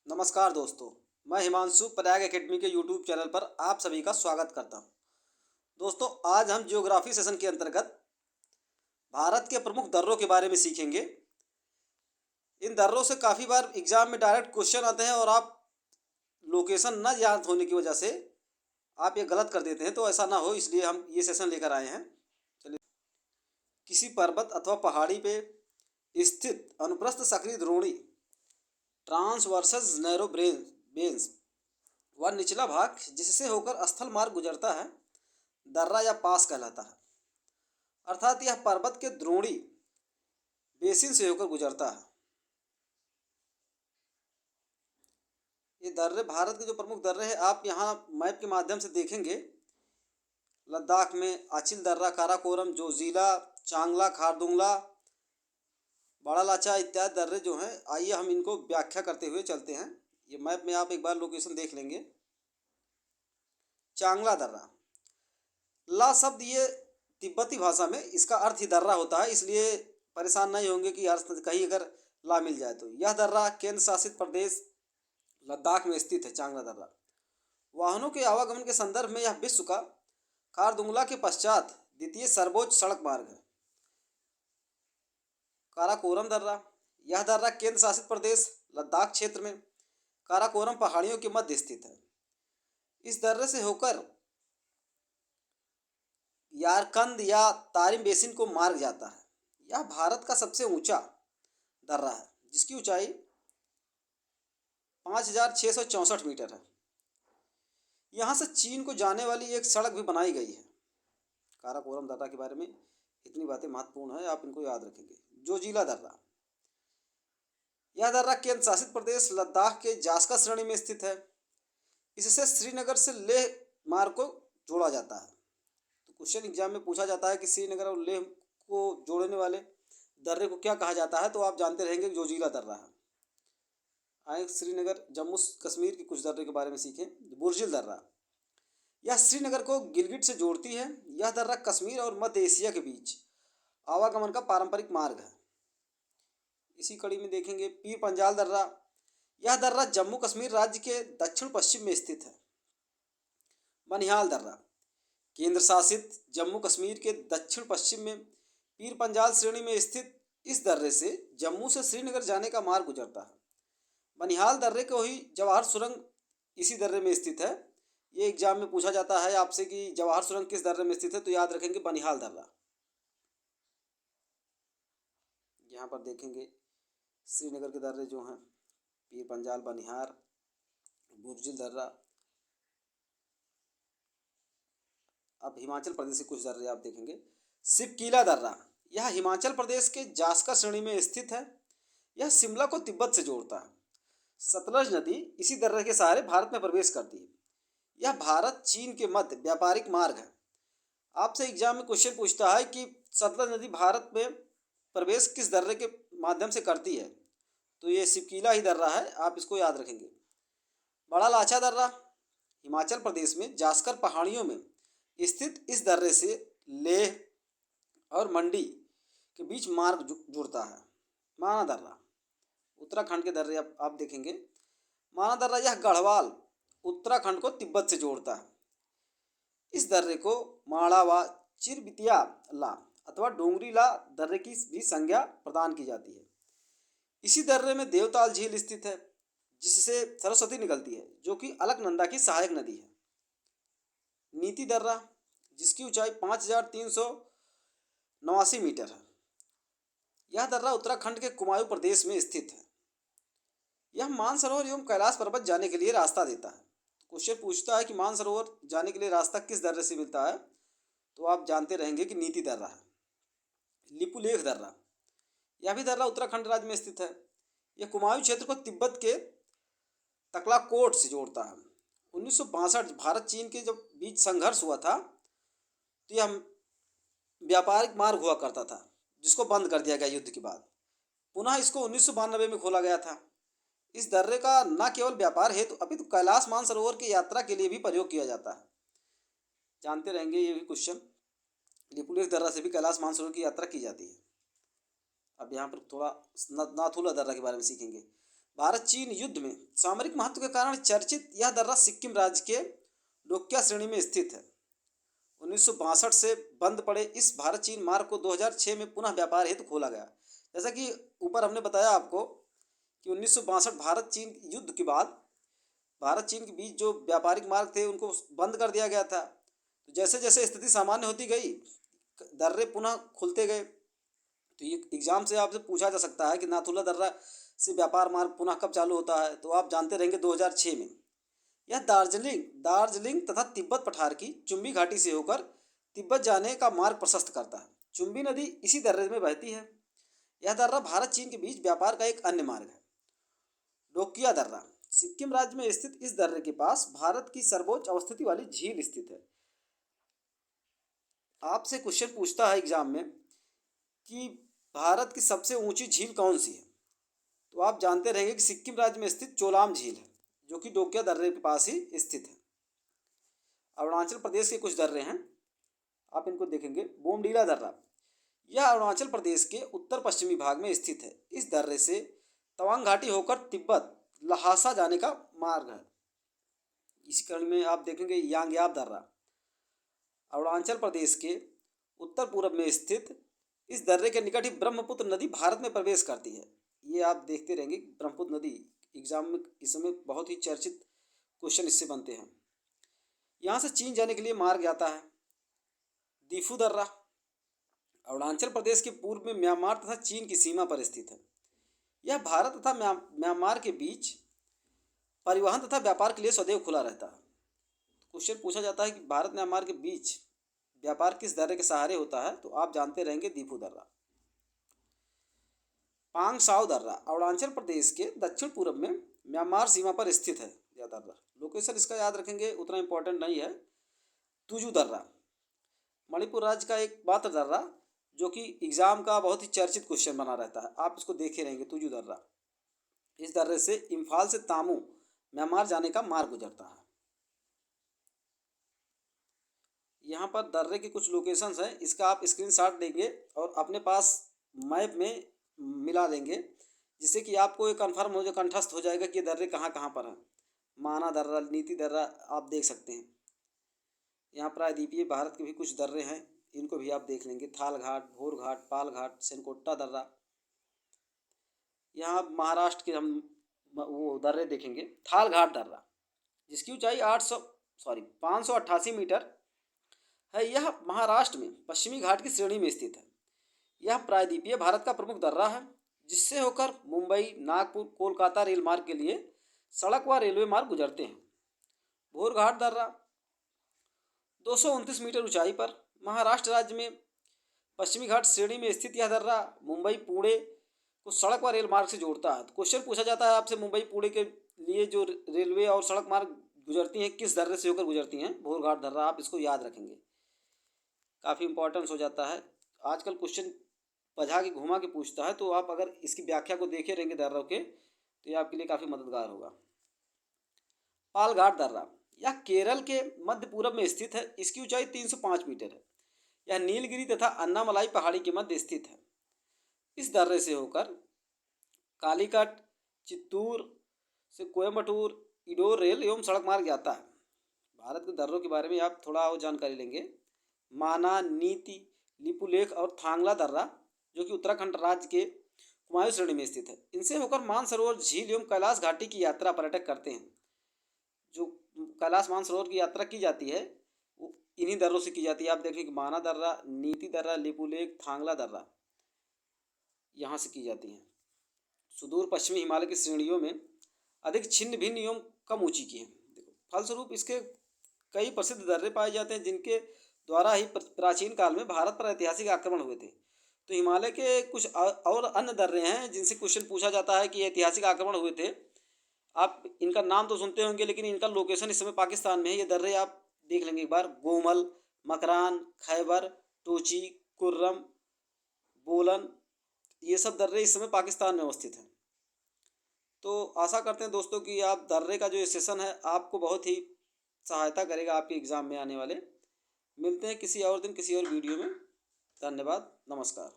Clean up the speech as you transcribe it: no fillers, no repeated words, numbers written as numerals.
नमस्कार दोस्तों। मैं हिमांशु प्रयाग एकेडमी के यूट्यूब चैनल पर आप सभी का स्वागत करता हूं। दोस्तों, आज हम ज्योग्राफी सेशन के अंतर्गत भारत के प्रमुख दर्रों के बारे में सीखेंगे। इन दर्रों से काफ़ी बार एग्जाम में डायरेक्ट क्वेश्चन आते हैं और आप लोकेशन न याद होने की वजह से आप ये गलत कर देते हैं, तो ऐसा ना हो इसलिए हम ये सेशन लेकर आए हैं। चलिए, किसी पर्वत अथवा पहाड़ी पे स्थित अनुप्रस्थ सक्रिय द्रोणी ट्रांसवर्सस नैरो बेंस वह निचला भाग जिससे होकर स्थल मार्ग गुजरता है दर्रा या पास कहलाता है। अर्थात यह पर्वत के द्रोणी बेसिन से होकर गुजरता है। ये दर्रे भारत के जो प्रमुख दर्रे हैं आप यहाँ मैप के माध्यम से देखेंगे। लद्दाख में आचिल दर्रा, काराकोरम, जोजिला, चांगला, खारदुंगला, बड़ा लाचा इत्यादि दर्रे जो हैं, आइए हम इनको व्याख्या करते हुए चलते हैं। ये मैप में आप एक बार लोकेशन देख लेंगे। चांगला दर्रा, ला शब्द ये तिब्बती भाषा में इसका अर्थ ही दर्रा होता है, इसलिए परेशान नहीं होंगे कि अर्थ कहीं अगर ला मिल जाए तो। यह दर्रा केंद्र शासित प्रदेश लद्दाख में स्थित है। चांगला दर्रा वाहनों के आवागमन के संदर्भ में यह विश्व का खारदुंगला के पश्चात द्वितीय सर्वोच्च सड़क मार्ग है। काराकोरम दर्रा, यह दर्रा केंद्र शासित प्रदेश लद्दाख क्षेत्र में काराकोरम पहाड़ियों के मध्य स्थित है। इस दर्रे से होकर यारकंद या तारिम बेसिन को मार्ग जाता है। यह भारत का सबसे ऊंचा दर्रा है जिसकी ऊंचाई 5,664 मीटर है। यहाँ से चीन को जाने वाली एक सड़क भी बनाई गई है। काराकोरम दर्रा के बारे में इतनी बातें महत्वपूर्ण है, आप इनको याद रखेंगे। जोजिला दर्रा, यह दर्रा केंद्र शासित प्रदेश लद्दाख के जास्का श्रेणी में स्थित है। इससे श्रीनगर से लेह मार्ग को जोड़ा जाता है। तो क्वेश्चन एग्जाम में पूछा जाता है कि श्रीनगर और लेह को जोड़ने वाले दर्रे को क्या कहा जाता है, तो आप जानते रहेंगे जोजिला दर्रा है। आए श्रीनगर जम्मू कश्मीर के कुछ दर्रे के बारे में सीखें। बुर्जिल दर्रा, यह श्रीनगर को गिलगिट से जोड़ती है। यह दर्रा कश्मीर और मध्य एशिया के बीच आवागमन का पारंपरिक मार्ग है। इसी कड़ी में देखेंगे पीर पंजाल दर्रा, यह दर्रा जम्मू कश्मीर राज्य के दक्षिण पश्चिम में स्थित है। बनिहाल दर्रा, केंद्र शासित जम्मू कश्मीर के दक्षिण पश्चिम में पीर पंजाल श्रेणी में स्थित इस दर्रे से जम्मू से श्रीनगर जाने का मार्ग गुजरता है। बनिहाल दर्रे को ही जवाहर सुरंग इसी दर्रे में स्थित है। ये एग्जाम में पूछा जाता है आपसे कि जवाहर सुरंग किस दर्रे में स्थित है, तो याद रखेंगे बनिहाल दर्रा। यहाँ पर देखेंगे श्रीनगर के दर्रे जो हैं, पीर पंजाल, बनिहार, बुर्जिल दर्रा। अब हिमाचल प्रदेश के कुछ दर्रे आप देखेंगे। सिपकीला दर्रा, यह हिमाचल प्रदेश के जास्का श्रेणी में स्थित है। यह शिमला को तिब्बत से जोड़ता है। सतलज नदी इसी दर्रे के सहारे भारत में प्रवेश करती है। यह भारत चीन के मध्य व्यापारिक मार्ग है। आपसे एग्जाम में क्वेश्चन पूछता है कि सतलज नदी भारत में प्रवेश किस दर्रे के माध्यम से करती है, तो ये सिपकीला ही दर्रा है, आप इसको याद रखेंगे। बड़ा लाचा दर्रा, हिमाचल प्रदेश में जास्कर पहाड़ियों में स्थित इस दर्रे से लेह और मंडी के बीच मार्ग जुड़ता है। माना दर्रा, उत्तराखंड के दर्रे आप देखेंगे। माना दर्रा, यह गढ़वाल उत्तराखंड को तिब्बत से जोड़ता है। इस दर्रे को माड़ा व चिरबितिया ला अथवा डोंगरी ला दर्रे की भी संज्ञा प्रदान की जाती है। इसी दर्रे में देवताल झील स्थित है जिससे सरस्वती निकलती है, जो कि अलकनंदा की सहायक नदी है। नीति दर्रा, जिसकी ऊंचाई 5,389 मीटर है। यह दर्रा उत्तराखंड के कुमाऊं प्रदेश में स्थित है। यह मानसरोवर एवं कैलाश पर्वत जाने के लिए रास्ता देता है। क्वेश्चन पूछता है कि मानसरोवर जाने के लिए रास्ता किस दर्रे से मिलता है, तो आप जानते रहेंगे कि नीति दर्रा है। लिपुलेख दर्रा, यह भी दर्रा उत्तराखंड राज्य में स्थित है। यह कुमाऊं क्षेत्र को तिब्बत के तकलाकोट से जोड़ता है। 1962 भारत चीन के जब बीच संघर्ष हुआ था, तो यह व्यापारिक मार्ग हुआ करता था जिसको बंद कर दिया गया युद्ध के बाद। पुनः इसको 1992 में खोला गया था। इस दर्रे का न केवल व्यापार हेतु अपितु कैलाश मानसरोवर की यात्रा के लिए भी प्रयोग किया जाता है। जानते रहेंगे ये भी क्वेश्चन। लिपुलेख दर्रा से भी कैलाश मानसरोवर की यात्रा की जाती है। अब यहाँ पर थोड़ा नाथुला दर्रा के बारे में सीखेंगे। भारत चीन युद्ध में सामरिक महत्व के कारण चर्चित यह दर्रा सिक्किम राज्य के डोक्या श्रेणी में स्थित है। 1962 से बंद पड़े इस भारत चीन मार्ग को 2006 में पुनः व्यापार हेतु खोला गया। जैसा कि ऊपर हमने बताया आपको कि 1962 भारत चीन युद्ध के बाद भारत चीन के बीच जो व्यापारिक मार्ग थे उनको बंद कर दिया गया था। तो जैसे जैसे स्थिति सामान्य होती गई दर्रे पुनः खुलते गए। तो ये एग्जाम से आपसे पूछा जा सकता है कि नाथुला दर्रा से व्यापार मार्ग पुनः कब चालू होता है, तो आप जानते रहेंगे 2006 में। यह दार्जिलिंग तथा तिब्बत पठार की चुम्बी घाटी से होकर तिब्बत जाने का मार्ग प्रशस्त करता है। चुम्बी नदी इसी दर्रे में बहती है। यह दर्रा भारत चीन के बीच व्यापार का एक अन्य मार्ग है। डोकिया दर्रा सिक्किम राज्य में स्थित इस दर्रे के पास भारत की सर्वोच्च अवस्थिति वाली झील स्थित है। आपसे क्वेश्चन पूछता है एग्जाम में कि भारत की सबसे ऊंची झील कौन सी है, तो आप जानते रहेंगे कि सिक्किम राज्य में स्थित चोलाम झील है, जो कि डोकिया दर्रे के पास ही स्थित है। अरुणाचल प्रदेश के कुछ दर्रे हैं, आप इनको देखेंगे। बोमडीला दर्रा, यह अरुणाचल प्रदेश के उत्तर पश्चिमी भाग में स्थित है। इस दर्रे से तवांग घाटी होकर तिब्बत लहासा जाने का मार्ग है। इसी कड़ी में आप देखेंगे यांग्याब दर्रा, अरुणाचल प्रदेश के उत्तर पूर्व में स्थित इस दर्रे के निकट ही ब्रह्मपुत्र नदी भारत में प्रवेश करती है। ये आप देखते रहेंगे ब्रह्मपुत्र नदी एग्जाम में इस समय बहुत ही चर्चित क्वेश्चन इससे बनते हैं। यहाँ से चीन जाने के लिए मार्ग आता है। दीफू दर्रा अरुणाचल प्रदेश के पूर्व में म्यांमार तथा चीन की सीमा पर स्थित है। यह भारत तथा म्यांमार के बीच परिवहन तथा व्यापार के लिए सदैव खुला रहता है। क्वेश्चन पूछा जाता है कि भारत म्यांमार के बीच व्यापार किस दर्रे के सहारे होता है, तो आप जानते रहेंगे दीफू दर्रा। पांग साओ दर्रा अरुणाचल प्रदेश के दक्षिण पूर्व में म्यांमार सीमा पर स्थित है। यह दर्रा लोकेशन इसका याद रखेंगे, उतना इंपॉर्टेंट नहीं है। तुजू दर्रा मणिपुर राज्य का एक मात्र दर्रा जो कि एग्जाम का बहुत ही चर्चित क्वेश्चन बना रहता है, आप इसको देखे रहेंगे। तुजू दर्रा, इस दर्रे से इम्फाल से तामू म्यांमार जाने का मार्ग गुजरता है। यहाँ पर दर्रे की कुछ लोकेशंस हैं, इसका आप स्क्रीनशॉट लेंगे और अपने पास मैप में मिला देंगे, जिससे कि आपको ये कंफर्म हो जाए, कंठस्थ हो जाएगा कि ये दर्रे कहाँ कहाँ पर हैं। माना दर्रा, नीति दर्रा आप देख सकते हैं। यहाँ प्रायद्वीपीय भारत के भी कुछ दर्रे हैं, इनको भी आप देख लेंगे। थाल घाट, भोर घाट, पाल घाट, सेनकोट्टा दर्रा। यहाँ महाराष्ट्र के हम वो दर्रे देखेंगे। थाल घाट दर्रा जिसकी ऊंचाई 588 मीटर है, यह महाराष्ट्र में पश्चिमी घाट की श्रेणी में स्थित है। यह प्रायद्वीपीय भारत का प्रमुख दर्रा है, जिससे होकर मुंबई, नागपुर, कोलकाता रेल मार्ग के लिए सड़क व रेलवे मार्ग गुजरते हैं। भोर घाट दर्रा 229 मीटर ऊंचाई पर महाराष्ट्र राज्य में पश्चिमी घाट श्रेणी में स्थित यह दर्रा मुंबई, पुणे को सड़क व रेल मार्ग से जोड़ता है। तो क्वेश्चन पूछा जाता है आपसे, मुंबई पुणे के लिए जो रेलवे और सड़क मार्ग गुजरती हैं किस दर्रे से होकर गुजरती हैं? भोर घाट दर्रा। आप इसको याद रखेंगे, काफ़ी इंपॉर्टेंस हो जाता है। आजकल क्वेश्चन पझा के घुमा के पूछता है, तो आप अगर इसकी व्याख्या को देखे रहेंगे दर्रों के, तो ये आपके लिए काफ़ी मददगार होगा। पाल घाट दर्रा, यह केरल के मध्य पूर्व में स्थित है। इसकी ऊंचाई 305 मीटर है। यह नीलगिरी तथा अन्नामलाई पहाड़ी के मध्य स्थित है। इस दर्रे से होकर कालीकट, चित्तूर से कोयम्बटूर, इडोर रेल एवं सड़क मार्ग जाता है। भारत के दर्रों के बारे में आप थोड़ा और जानकारी लेंगे। माना, नीति, लिपुलेख और थांगला दर्रा जो कि उत्तराखंड राज्य के कुमायूं श्रेणी में स्थित है। इनसे होकर मानसरोवर झील एवं कैलाश घाटी की यात्रा पर्यटक करते हैं। जो कैलाश मानसरोवर की यात्रा की जाती है वो इन्हीं दर्रों से की जाती है। आप देखें कि माना दर्रा, नीति दर्रा, लिपुलेख, थांगला दर्रा यहाँ से की जाती हैं। सुदूर पश्चिमी हिमालय की श्रेणियों में अधिक छिन्न भिन्न एवं कम ऊंची की हैं। देखो, फलस्वरूप इसके कई प्रसिद्ध दर्रे पाए जाते हैं, जिनके द्वारा ही प्राचीन काल में भारत पर ऐतिहासिक आक्रमण हुए थे। तो हिमालय के कुछ और अन्य दर्रे हैं जिनसे क्वेश्चन पूछा जाता है कि ऐतिहासिक आक्रमण हुए थे। आप इनका नाम तो सुनते होंगे, लेकिन इनका लोकेशन इस समय पाकिस्तान में है। ये दर्रे आप देख लेंगे एक बार। गोमल, मकरान, खैबर, टोची, कुर्रम, बोलन, ये सब दर्रे इस समय पाकिस्तान में अवस्थित हैं। तो आशा करते हैं दोस्तों कि आप दर्रे का जो ये सेशन है आपको बहुत ही सहायता करेगा आपके एग्ज़ाम में आने वाले। मिलते हैं किसी और दिन किसी और वीडियो में। धन्यवाद, नमस्कार।